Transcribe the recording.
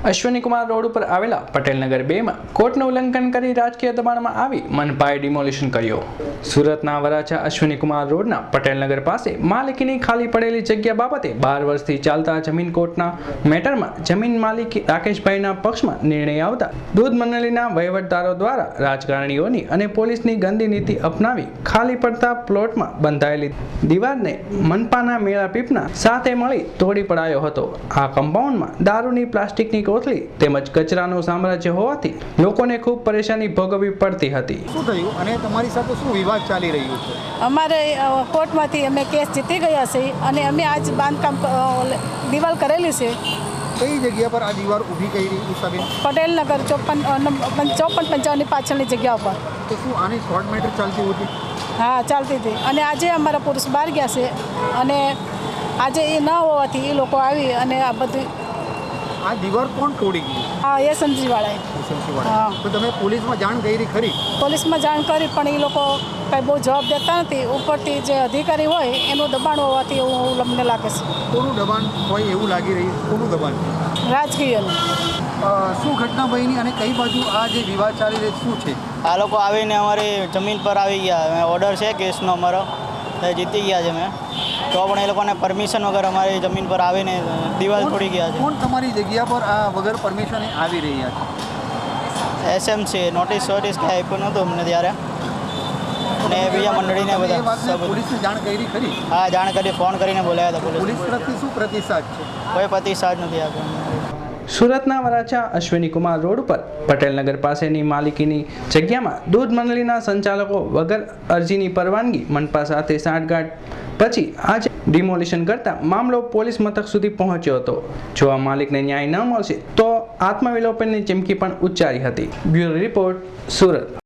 Ashwini Kumar road ઉપર આવેલા પટેલનગર 2 માં કોર્ટનું ઉલ્લંઘન કરી રાજકીય દબાણમાં આવી મનપાએ ડિમોલિશન કર્યો। સુરતના વરાછા અશ્વિની કુમાર રોડના પટેલનગર પાસે માલિકીની ખાલી પડેલી જગ્યા બાબતે 12 વર્ષથી ચાલતા જમીન કોર્ટના મેટરમાં જમીન માલિક રાકેશભાઈના પક્ષમાં નિર્ણય આવતા દૂધ મંડળીના વહીવટદારો દ્વારા રાજકારણીઓની અને પોલીસની ગંદી નીતિ અપનાવી ખાલી પડતા પ્લોટમાં બંધાયેલી દીવારને મનપાના મેળા પીપના સાથે મળી તોડી પડાયો હતો। આ કમ્પાઉન્ડમાં દારૂની પ્લાસ્ટિકની કોથળી તેમજ કચરાનું સામ્રાજ્ય હોવાથી લોકોને ખૂબ પરેશાની ભોગવવી પડતી હતી। શું થયું અને તમારી સાથે શું વિવાદ ચાલી રહ્યો છે? અમારે કોર્ટમાંથી અમે કેસ જીતી ગયા છે અને અમે આજ બાંધકામ દિવાલ કરેલી છે। કઈ જગ્યા પર આ દીવાલ ઊભી કરી ઉષાબેન? પટેલનગર 54-55 પાછળની જગ્યા ઉપર। તો શું આની કોર્ટ મેટર ચાલતી હતી? હા, ચાલતી હતી અને આજે અમારા પુરુષ બહાર ગયા છે અને આજે એ ન હોવાથી એ લોકો આવી અને આ બધું આ દીવાલ કોણ તોડી ગયું? હા, એસએમસીવાળાએ। હા, તો તમે પોલીસમાં જાણ કરી ખરી? પોલીસમાં જાણ કરી પણ એ લોકો કંઈ બહુ જવાબ દેતા નથી। ઉપરથી જે અધિકારી હોય એનું દબાણ હોવાથી એવું અમને લાગે છે। કોનું દબાણ હોય એવું લાગી રહ્યું? કોનું દબાણ? રાજકીયનું। શું ઘટના બની અને કઈ બાજુ આ જે વિવાદ ચાલી રહ્યો શું છે? આ લોકો આવીને અમારી જમીન પર આવી ગયા। ઓર્ડર છે કેસનો અમારો, જીતી ગયા છે મેં, તો પણ એ લોકોને પરમિશન વગર અમારી જમીન પર આવીને દિવાલ તોડી ગયા છે। કોણ તમારી જગ્યા પર આ વગર પરમિશન આવી રહ્યા છે? એસએમસી નોટિસ કંઈ આપ્યું નહોતું અમને ત્યારે, અને બીજા મંડળીને બધા પોલીસને જાણ કરી ખરી? હા, જાણ કરી, ફોન કરીને બોલાવ્યા હતા પોલીસ તરફથી શું પ્રતિસાદ છે? કોઈ પ્રતિસાદ નથી આપ્યો। સુરતના વરાછા અશ્વિની કુમાર રોડ પર પટેલનગર પાસેની માલિકીની જગ્યામાં દૂધ મંડળીના સંચાલકો વગર અરજીની પરવાનગી મનપા સાથે સાંઠગાંઠ પછી આજે ડિમોલિશન કરતા મામલો પોલીસ મથક સુધી પહોંચ્યો હતો। જો આ માલિકને ન્યાય ન મળશે તો આત્મવિલોપનની ચીમકી પણ ઉચ્ચારી હતી। Bureau report, Surat.